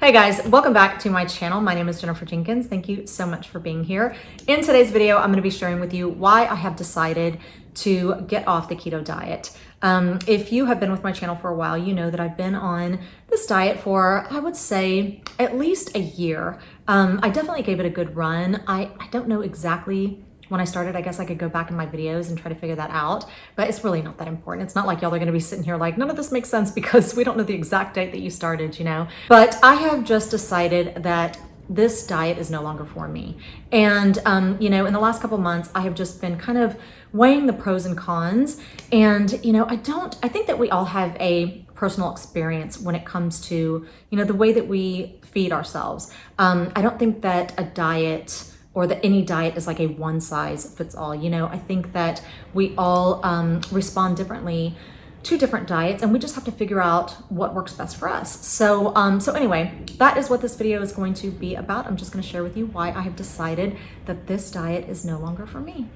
Hey guys, welcome back to my channel. My name is Jenifer Jenkins. Thank you so much for being here. In today's video, I'm going to be sharing with you why I have decided to get off the keto diet. If you have been with my channel for a while, you know that I've been on this diet for, I would say, at least a year. I definitely gave it a good run. I don't know exactly when I started. I guess I could go back in my videos and try to figure that out, but it's really not that important. It's not like y'all are going to be sitting here like, none of this makes sense because we don't know the exact date that you started, you know? But I have just decided that this diet is no longer for me. And, you know, in the last couple months, I have just been kind of weighing the pros and cons. And, you know, I think that we all have a personal experience when it comes to, you know, the way that we feed ourselves. I don't think that a diet or that any diet is like a one size fits all. You know, I think that we all respond differently to different diets, and we just have to figure out what works best for us. So anyway, that is what this video is going to be about. I'm just gonna share with you why I have decided that this diet is no longer for me.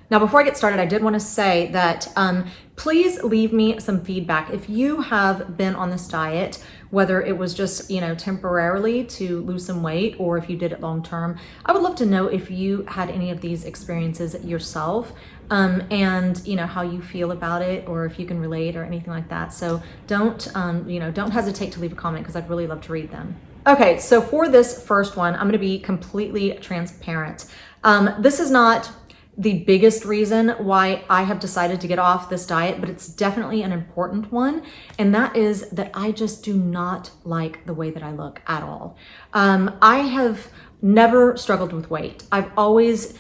Now, before I get started, I did want to say that please leave me some feedback. If you have been on this diet, whether it was just, you know, temporarily to lose some weight or if you did it long term, I would love to know if you had any of these experiences yourself and, you know, how you feel about it or if you can relate or anything like that. So don't hesitate to leave a comment because I'd really love to read them. Okay, so for this first one, I'm going to be completely transparent. This is not the biggest reason why I have decided to get off this diet, but it's definitely an important one. And that is that I just do not like the way that I look at all. I have never struggled with weight. I've always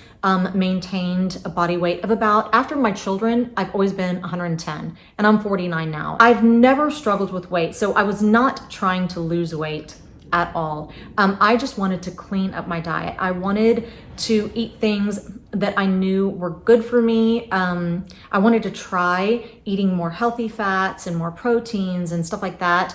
maintained a body weight of about, after my children, I've always been 110 and I'm 49 now. I've never struggled with weight. So I was not trying to lose weight at all. I just wanted to clean up my diet. I wanted to eat things that I knew were good for me. I wanted to try eating more healthy fats and more proteins and stuff like that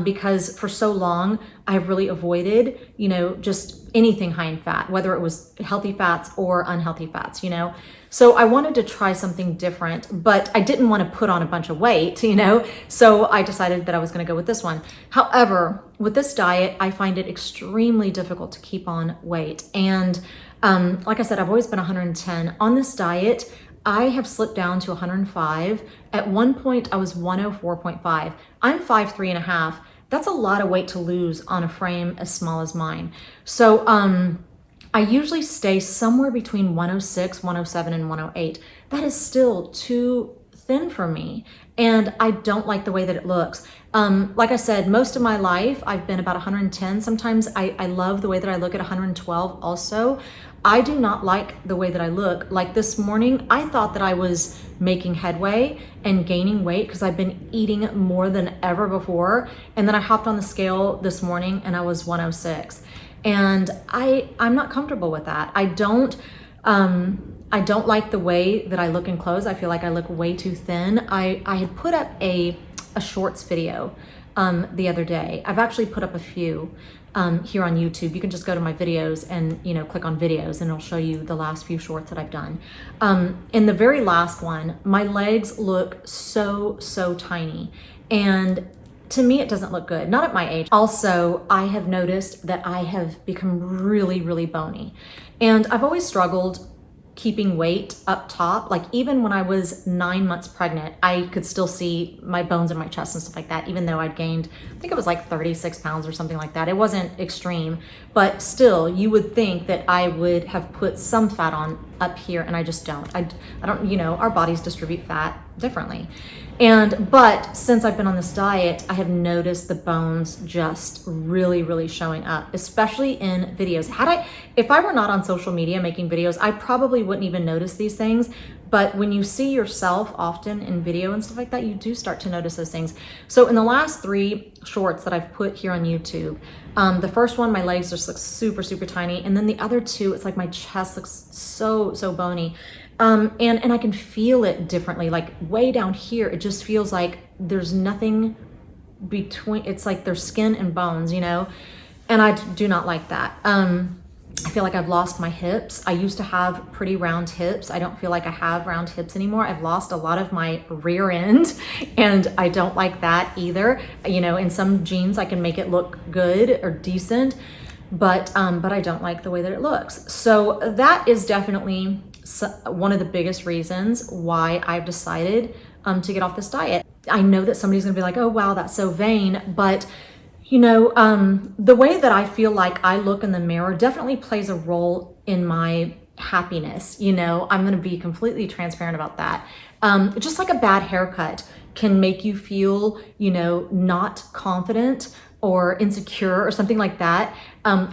because for so long I've really avoided, you know, just anything high in fat, whether it was healthy fats or unhealthy fats, you know. So I wanted to try something different, but I didn't want to put on a bunch of weight, you know, so I decided that I was going to go with this one. However, with this diet, I find it extremely difficult to keep on weight. And like I said, I've always been 110. On this diet, I have slipped down to 105. At one point, I was 104.5. I'm 5'3.5". That's a lot of weight to lose on a frame as small as mine. So I usually stay somewhere between 106, 107, and 108. That is still too thin for me. And I don't like the way that it looks. Like I said, most of my life, I've been about 110. Sometimes I love the way that I look at 112 also. I do not like the way that I look. Like this morning, I thought that I was making headway and gaining weight because I've been eating more than ever before. And then I hopped on the scale this morning and I was 106. And I'm not comfortable with that. I don't like the way that I look in clothes. I feel like I look way too thin. I had put up a shorts video the other day. I've actually put up a few here on YouTube. You can just go to my videos and, you know, click on videos and it'll show you the last few shorts that I've done. In the very last one, my legs look so tiny. And to me, it doesn't look good, not at my age. Also, I have noticed that I have become really bony. And I've always struggled keeping weight up top. Like even when I was 9 months pregnant, I could still see my bones in my chest and stuff like that, even though I'd gained, I think it was like 36 pounds or something like that. It wasn't extreme, but still you would think that I would have put some fat on up here and I just don't. I don't, you know, our bodies distribute fat differently. But since I've been on this diet, I have noticed the bones just really showing up, especially in videos. If I were not on social media making videos, I probably wouldn't even notice these things. But when you see yourself often in video and stuff like that, you do start to notice those things. So in the last 3 shorts that I've put here on YouTube, the first one, my legs just look super tiny. And then the other 2, it's like my chest looks so bony. And I can feel it differently, like way down here, it just feels like there's nothing between, it's like there's skin and bones, you know, and I do not like that. I feel like I've lost my hips. I used to have pretty round hips. I don't feel like I have round hips anymore. I've lost a lot of my rear end and I don't like that either. You know, in some jeans I can make it look good or decent, but I don't like the way that it looks. So that is definitely one of the biggest reasons why I've decided to get off this diet. I know that somebody's gonna be like, oh wow, that's so vain, but you know, the way that I feel like I look in the mirror definitely plays a role in my happiness. You know, I'm going to be completely transparent about that. Just like a bad haircut can make you feel, you know, not confident or insecure or something like that.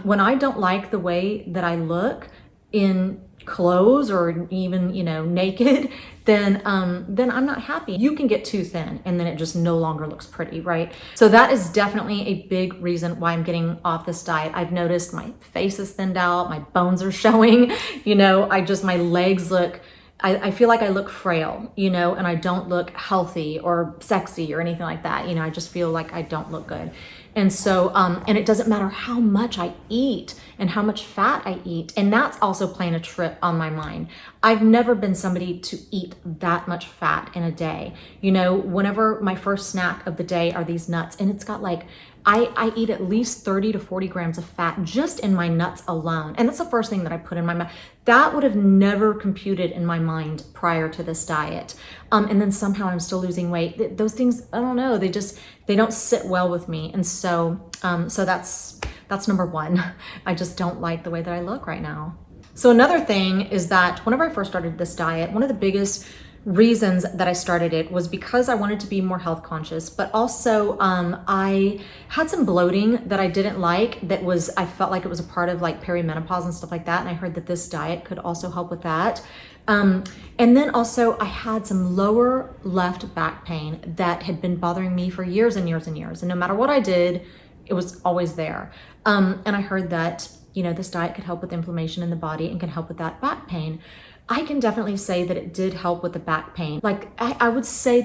When I don't like the way that I look in clothes or even, you know, naked, then I'm not happy. You can get too thin and then it just no longer looks pretty, right? So that is definitely a big reason why I'm getting off this diet. I've noticed my face is thinned out, my bones are showing, you know, my legs look, I feel like I look frail, you know, and I don't look healthy or sexy or anything like that. You know, I just feel like I don't look good. And so, and it doesn't matter how much I eat and how much fat I eat. And that's also playing a trick on my mind. I've never been somebody to eat that much fat in a day. You know, whenever my first snack of the day are these nuts, and it's got like, I eat at least 30 to 40 grams of fat just in my nuts alone. And that's the first thing that I put in my mouth. That would have never computed in my mind prior to this diet. And then somehow I'm still losing weight. Those things, I don't know, they don't sit well with me. And so that's number one. I just don't like the way that I look right now. So another thing is that whenever I first started this diet, one of the biggest reasons that I started it was because I wanted to be more health conscious, but also I had some bloating that I didn't like I felt like it was a part of like perimenopause and stuff like that. And I heard that this diet could also help with that. And then also I had some lower left back pain that had been bothering me for years and years and years. And no matter what I did, it was always there. And I heard that, you know, this diet could help with inflammation in the body and can help with that back pain. I can definitely say that it did help with the back pain. Like I would say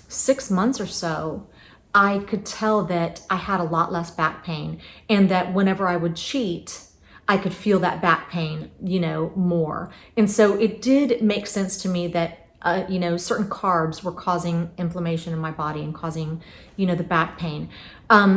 6 months or so, I could tell that I had a lot less back pain and that whenever I would cheat, I could feel that back pain, you know, more. And so it did make sense to me that, you know, certain carbs were causing inflammation in my body and causing, you know, the back pain.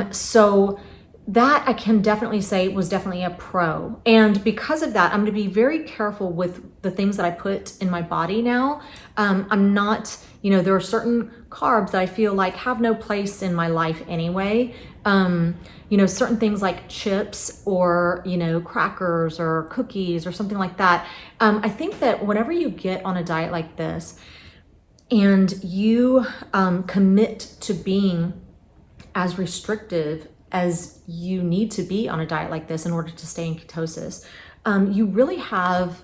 So that I can definitely say was definitely a pro. And because of that, I'm going to be very careful with the things that I put in my body now. I'm not, you know, there are certain carbs that I feel like have no place in my life anyway. You know, certain things like chips or, you know, crackers or cookies or something like that. I think that whenever you get on a diet like this and you commit to being as restrictive as you need to be on a diet like this in order to stay in ketosis, you really have,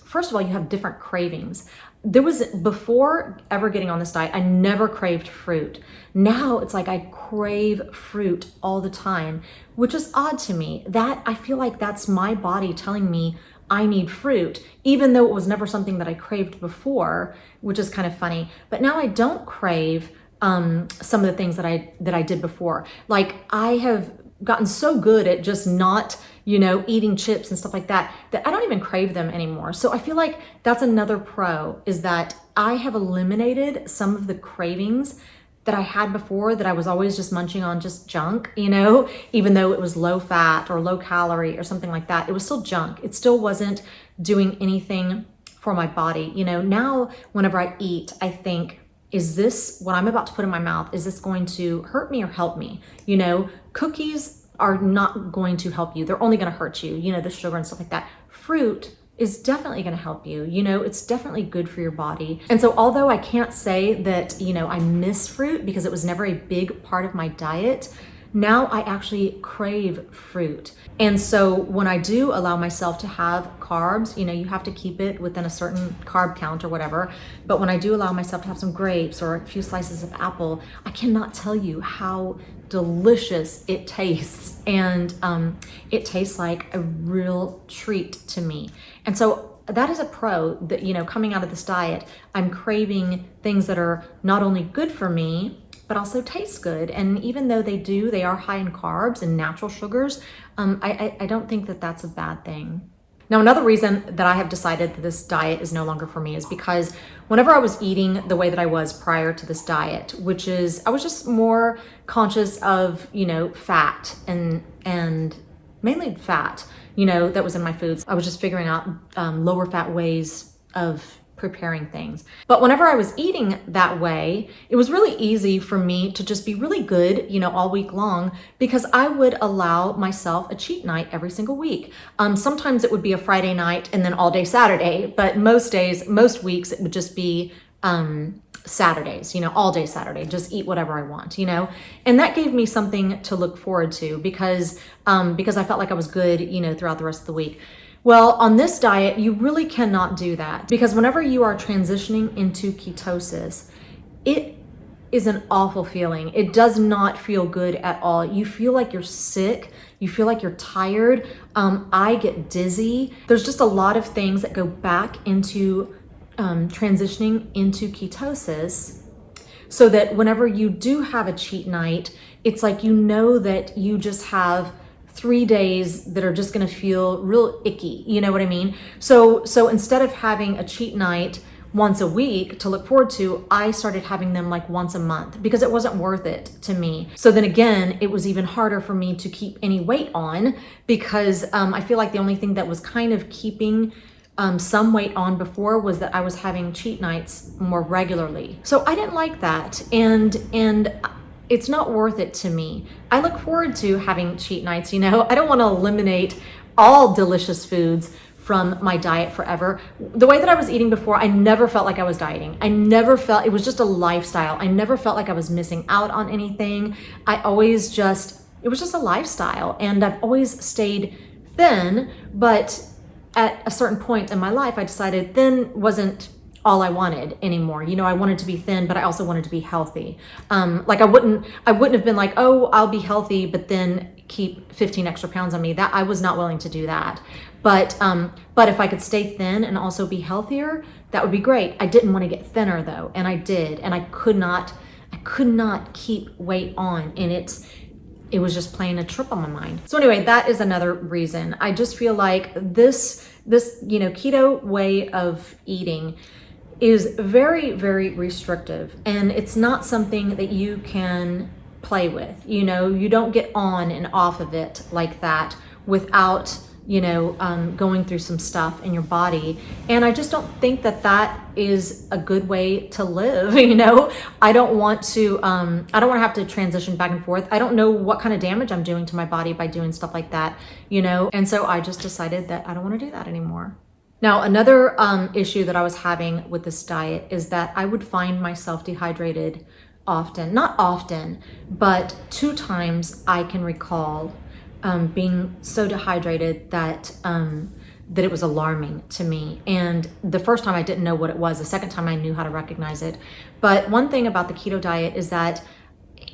first of all, you have different cravings. Before ever getting on this diet, I never craved fruit. Now it's like I crave fruit all the time, which is odd to me. That I feel like that's my body telling me I need fruit, even though it was never something that I craved before, which is kind of funny. But now I don't crave some of the things that I did before. Like I have gotten so good at just not, you know, eating chips and stuff like that, that I don't even crave them anymore. So I feel like that's another pro, is that I have eliminated some of the cravings that I had before, that I was always just munching on just junk, you know, even though it was low fat or low calorie or something like that, it was still junk. It still wasn't doing anything for my body. You know, now whenever I eat, I think, is this what I'm about to put in my mouth? Is this going to hurt me or help me? You know, cookies are not going to help you. They're only going to hurt you, you know, the sugar and stuff like that. Fruit is definitely going to help you. You know, it's definitely good for your body. And so although I can't say that, you know, I miss fruit because it was never a big part of my diet, now I actually crave fruit. And so when I do allow myself to have carbs, you know, you have to keep it within a certain carb count or whatever. But when I do allow myself to have some grapes or a few slices of apple, I cannot tell you how delicious it tastes. And it tastes like a real treat to me. And so that is a pro that, you know, coming out of this diet, I'm craving things that are not only good for me, but also taste good. And even though they are high in carbs and natural sugars, I don't think that that's a bad thing. Now, another reason that I have decided that this diet is no longer for me is because whenever I was eating the way that I was prior to this diet, which is I was just more conscious of, fat and mainly fat, that was in my foods. I was just figuring out lower fat ways of preparing things. But whenever I was eating that way, it was really easy for me to just be really good, all week long, because I would allow myself a cheat night every single week. Sometimes it would be a Friday night and then all day Saturday, but most weeks it would just be Saturdays, all day Saturday, just eat whatever I want, and that gave me something to look forward to because I felt like I was good, throughout the rest of the week. Well, on this diet, you really cannot do that because whenever you are transitioning into ketosis, it is an awful feeling. It does not feel good at all. You feel like you're sick. You feel like you're tired. I get dizzy. There's just a lot of things that go back into transitioning into ketosis, so that whenever you do have a cheat night, it's like that you just have 3 days that are just going to feel real icky. You know what I mean? So instead of having a cheat night once a week to look forward to, I started having them like once a month because it wasn't worth it to me. So then again, it was even harder for me to keep any weight on because I feel like the only thing that was kind of keeping some weight on before was that I was having cheat nights more regularly. So I didn't like that. And it's not worth it to me. I look forward to having cheat nights, I don't want to eliminate all delicious foods from my diet forever. The way that I was eating before, I never felt like I was dieting. It was just a lifestyle. I never felt like I was missing out on anything. It was just a lifestyle, and I've always stayed thin, but at a certain point in my life, I decided thin wasn't all I wanted anymore. I wanted to be thin, but I also wanted to be healthy. Like I wouldn't have been like, oh, I'll be healthy, but then keep 15 extra pounds on me. That I was not willing to do that. But if I could stay thin and also be healthier, that would be great. I didn't want to get thinner though. And I did. And I could not keep weight on. And it was just playing a trick on my mind. So anyway, that is another reason. I just feel like this keto way of eating is very, very restrictive, and it's not something that you can play with. You don't get on and off of it like that without, going through some stuff in your body. And I just don't think that is a good way to live. I don't want to have to transition back and forth. I don't know what kind of damage I'm doing to my body by doing stuff like that, and so I just decided that I don't want to do that anymore. Now, another issue that I was having with this diet is that I would find myself dehydrated often. Not often, but 2 times I can recall being so dehydrated that it was alarming to me. And the first time I didn't know what it was. The second time I knew how to recognize it. But one thing about the keto diet is that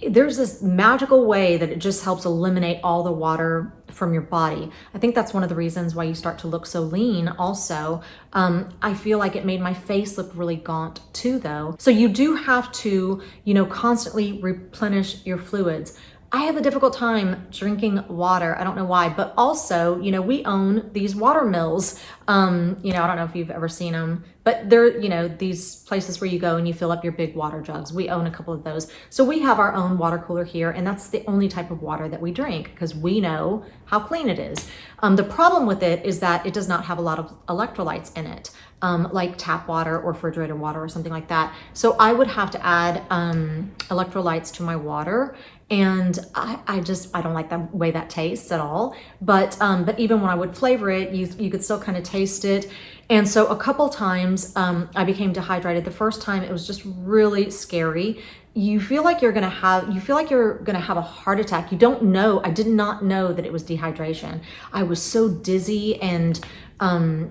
there's this magical way that it just helps eliminate all the water from your body. I think that's one of the reasons why you start to look so lean also. I feel like it made my face look really gaunt too though. So you do have to, constantly replenish your fluids. I have a difficult time drinking water. I don't know why, but also, we own these water mills. I don't know if you've ever seen them, but they're, these places where you go and you fill up your big water jugs. We own a couple of those. So we have our own water cooler here, and that's the only type of water that we drink because we know how clean it is. The problem with it is that it does not have a lot of electrolytes in it, like tap water or refrigerated water or something like that. So I would have to add electrolytes to my water. And I don't like the way that tastes at all. But even when I would flavor it, you could still kind of taste it. And so a couple times I became dehydrated. The first time it was just really scary. You feel like you're gonna have a heart attack. You don't know. I did not know that it was dehydration. I was so dizzy and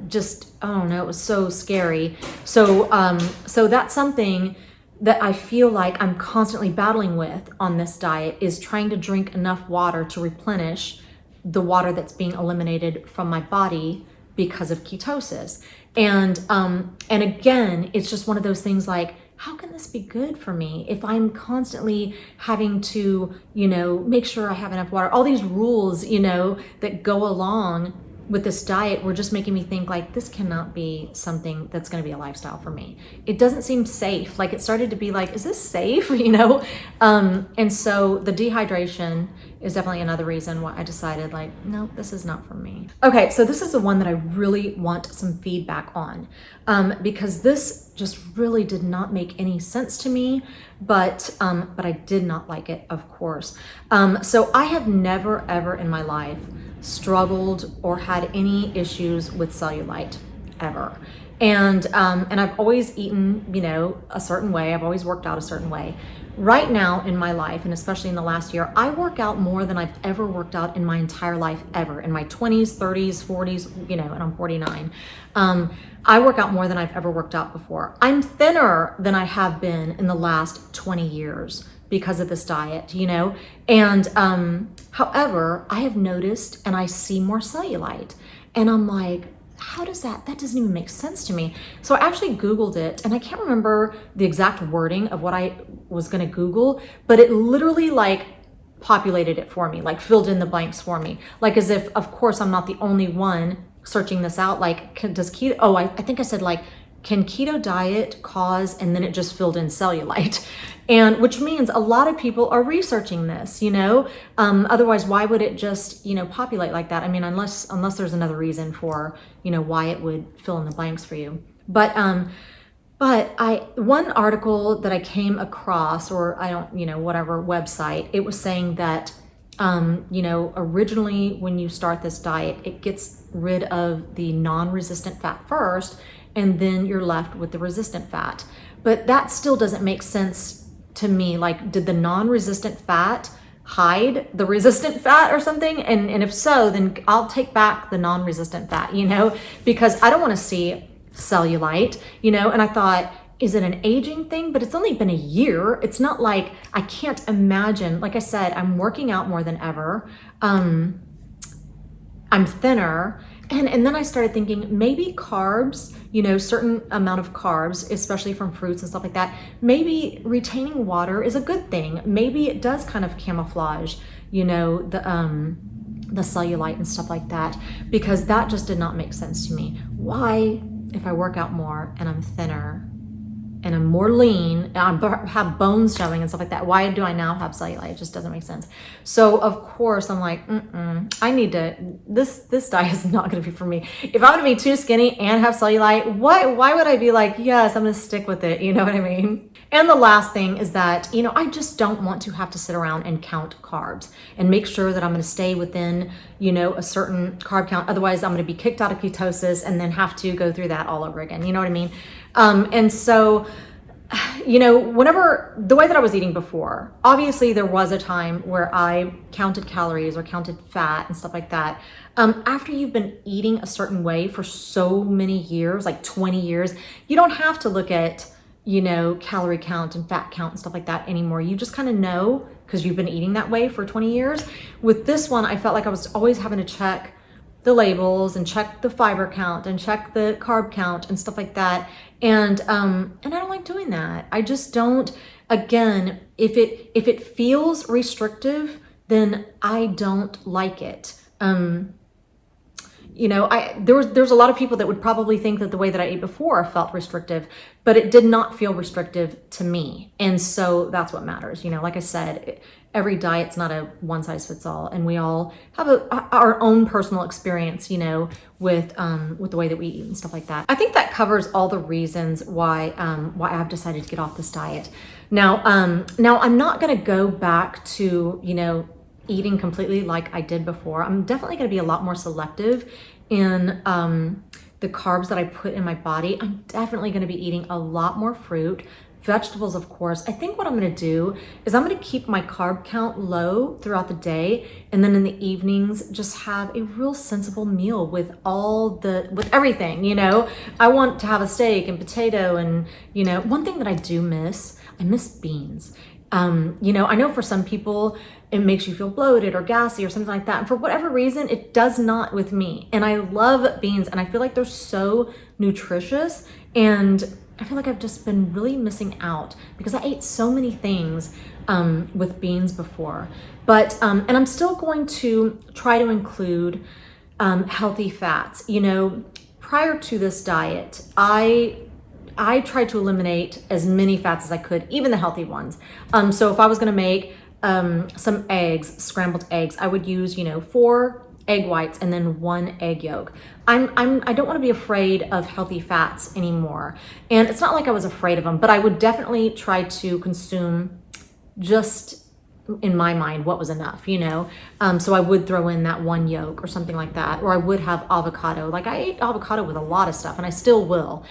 just, I don't know, it was so scary. So that's something that I feel like I'm constantly battling with on this diet, is trying to drink enough water to replenish the water that's being eliminated from my body because of ketosis. And again, it's just one of those things like, how can this be good for me if I'm constantly having to, you know, make sure I have enough water? All these rules, you know, that go along with this diet were just making me think like, this cannot be something that's going to be a lifestyle for me. It doesn't seem safe. Like, it started to be like, is this safe? You know? And so the dehydration is definitely another reason why I decided like, no, this is not for me. Okay. So this is the one that I really want some feedback on, because this just really did not make any sense to me, but I did not like it, of course. So I have never, ever in my life struggled or had any issues with cellulite ever. And I've always eaten, you know, a certain way. I've always worked out a certain way. Right now in my life, and especially in the last year, I work out more than I've ever worked out in my entire life ever. In my 20s, 30s, 40s, you know, and I'm 49. I work out more than I've ever worked out before. I'm thinner than I have been in the last 20 years because of this diet, you know? And however, I have noticed and I see more cellulite, and I'm like, how does that doesn't even make sense to me. So I actually Googled it, and I can't remember the exact wording of what I was going to Google, but it literally like populated it for me, like filled in the blanks for me, like as if, of course, I'm not the only one searching this out. Like, does keto, oh, I think I said like, can keto diet cause, and then it just filled in cellulite. And which means a lot of people are researching this, you know, otherwise, why would it just, you know, populate like that? I mean, unless there's another reason for, you know, why it would fill in the blanks for you. But one article that I came across, or I don't, you know, whatever website, it was saying that, you know, originally when you start this diet, it gets rid of the non-resistant fat first, and then you're left with the resistant fat. But that still doesn't make sense to me. Like, did the non-resistant fat hide the resistant fat or something? And if so, then I'll take back the non-resistant fat, you know, because I don't want to see cellulite, you know. And I thought, is it an aging thing? But it's only been a year. It's not like, I can't imagine. Like I said, I'm working out more than ever. I'm thinner. And then I started thinking, maybe carbs, you know, certain amount of carbs, especially from fruits and stuff like that, maybe retaining water is a good thing. Maybe it does kind of camouflage, you know, the cellulite and stuff like that, because that just did not make sense to me. Why, if I work out more and I'm thinner and I'm more lean, and I have bones showing and stuff like that, why do I now have cellulite? It just doesn't make sense. So of course I'm like, I need to, this diet is not gonna be for me. If I'm gonna be too skinny and have cellulite, why would I be like, yes, I'm gonna stick with it, you know what I mean? And the last thing is that, you know, I just don't want to have to sit around and count carbs and make sure that I'm gonna stay within, you know, a certain carb count. Otherwise I'm gonna be kicked out of ketosis and then have to go through that all over again, you know what I mean? And so, you know, whenever, the way that I was eating before, obviously there was a time where I counted calories or counted fat and stuff like that. After you've been eating a certain way for so many years, like 20 years, you don't have to look at, you know, calorie count and fat count and stuff like that anymore. You just kind of know because you've been eating that way for 20 years. With this one, I felt like I was always having to check the labels and check the fiber count and check the carb count and stuff like that. And I don't like doing that. I just don't. Again, if it feels restrictive, then I don't like it. You know, there's a lot of people that would probably think that the way that I ate before felt restrictive, but it did not feel restrictive to me. And so that's what matters. You know, like I said, every diet's not a one size fits all, and we all have our own personal experience, you know, with the way that we eat and stuff like that. I think that covers all the reasons why I've decided to get off this diet. Now I'm not going to go back to, you know, eating completely like I did before. I'm definitely going to be a lot more selective in the carbs that I put in my body. I'm definitely going to be eating a lot more fruit, vegetables, of course. I think what I'm going to do is I'm going to keep my carb count low throughout the day, and then in the evenings just have a real sensible meal with with everything, you know. I want to have a steak and potato, and, you know, one thing that I do miss, I miss beans. You know, I know for some people it makes you feel bloated or gassy or something like that. And for whatever reason, it does not with me. And I love beans, and I feel like they're so nutritious. And I feel like I've just been really missing out because I ate so many things with beans before. But, and I'm still going to try to include healthy fats. You know, prior to this diet, I tried to eliminate as many fats as I could, even the healthy ones. So if I was gonna make some eggs, scrambled eggs, I would use, 4 egg whites and then 1 egg yolk. I don't want to be afraid of healthy fats anymore. And it's not like I was afraid of them, but I would definitely try to consume just in my mind what was enough, so I would throw in that 1 yolk or something like that, or I would have avocado. Like I ate avocado with a lot of stuff and I still will.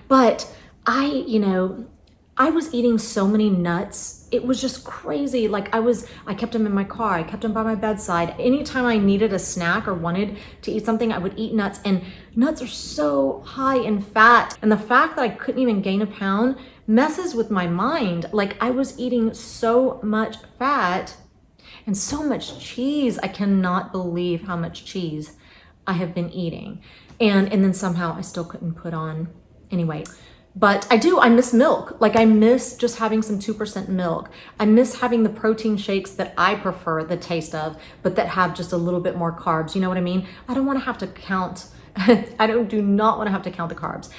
But I was eating so many nuts. It was just crazy. Like I kept them in my car. I kept them by my bedside. Anytime I needed a snack or wanted to eat something, I would eat nuts. And nuts are so high in fat. And the fact that I couldn't even gain a pound messes with my mind. Like I was eating so much fat and so much cheese. I cannot believe how much cheese I have been eating. And then somehow I still couldn't put on any weight. But I miss milk. Like I miss just having some 2% milk. I miss having the protein shakes that I prefer the taste of, but that have just a little bit more carbs. You know what I mean? I don't want to have to count. do not want to have to count the carbs.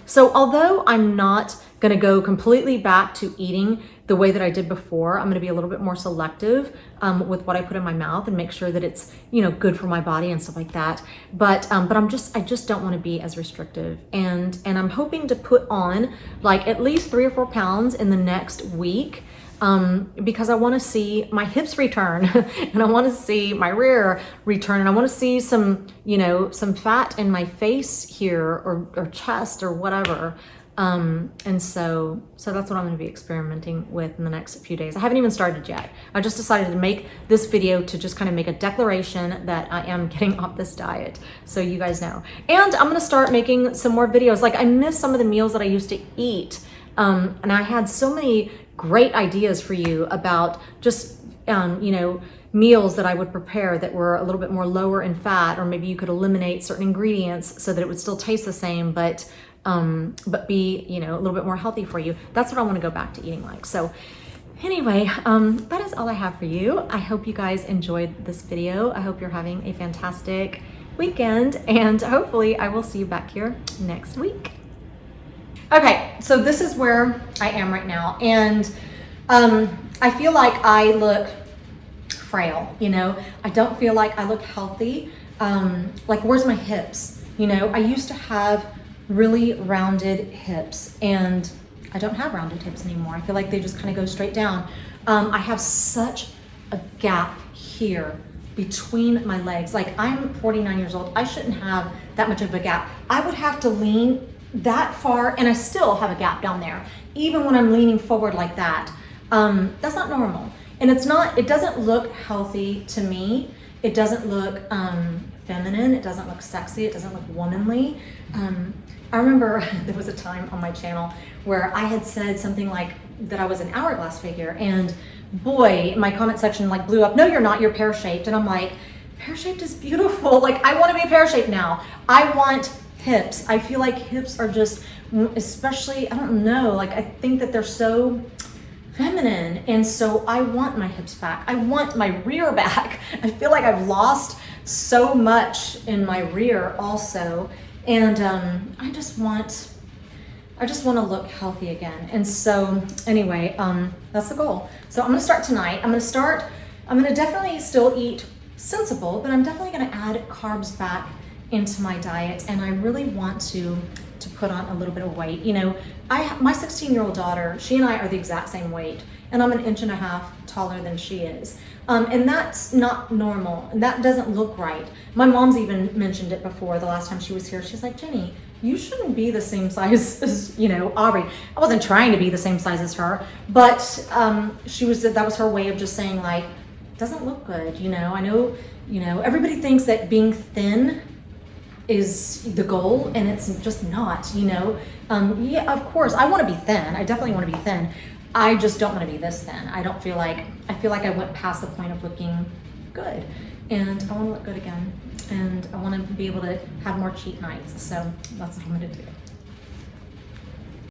So although I'm not going to go completely back to eating the way that I did before, I'm going to be a little bit more selective with what I put in my mouth and make sure that it's, good for my body and stuff like that. But I just don't want to be as restrictive. And I'm hoping to put on like at least 3 or 4 pounds in the next week. Because I want to see my hips return and I want to see my rear return and I want to see some, some fat in my face here or chest or whatever. And so that's what I'm going to be experimenting with in the next few days. I haven't even started yet. I just decided to make this video to just kind of make a declaration that I am getting off this diet. So you guys know. And I'm going to start making some more videos. Like I miss some of the meals that I used to eat. And I had so many great ideas for you about just, meals that I would prepare that were a little bit more lower in fat, or maybe you could eliminate certain ingredients so that it would still taste the same, but be, a little bit more healthy for you. That's what I want to go back to eating like. So anyway, that is all I have for you. I hope you guys enjoyed this video. I hope you're having a fantastic weekend, and hopefully I will see you back here next week. Okay, so this is where I am right now, and I feel like I look frail, I don't feel like I look healthy. Like where's my hips? I used to have really rounded hips, and I don't have rounded hips anymore. I feel like they just kind of go straight down. I have such a gap here between my legs. Like I'm 49 years old. I shouldn't have that much of a gap. I would have to lean that far, and I still have a gap down there, even when I'm leaning forward like that. That's not normal, and it doesn't look healthy to me. It doesn't look feminine. It doesn't look sexy. It doesn't look womanly. I remember there was a time on my channel where I had said something like that I was an hourglass figure, and boy, my comment section like blew up. No, you're not. You're pear-shaped. And I'm like, pear-shaped is beautiful. Like I want to be pear-shaped now. I want hips. I feel like hips are just, especially, I don't know, like I think that they're so feminine, and so I want my hips back. I want my rear back. I feel like I've lost so much in my rear also, and I just want to look healthy again. And so anyway, that's the goal. So I'm gonna start tonight. I'm gonna definitely still eat sensible, but I'm definitely gonna add carbs back into my diet, and I really want to put on a little bit of weight. My 16-year-old daughter, she and I are the exact same weight, and I'm 1.5 inches taller than she is. And that's not normal, and that doesn't look right. My mom's even mentioned it before the last time she was here. She's like, Jenny, you shouldn't be the same size as, Aubrey. I wasn't trying to be the same size as her, but that was her way of just saying like, it doesn't look good. I know, everybody thinks that being thin is the goal, and it's just not, yeah, of course I want to be thin. I definitely want to be thin. I just don't want to be this thin. I feel like I went past the point of looking good, and I want to look good again, and I want to be able to have more cheat nights. So that's what I'm going to do.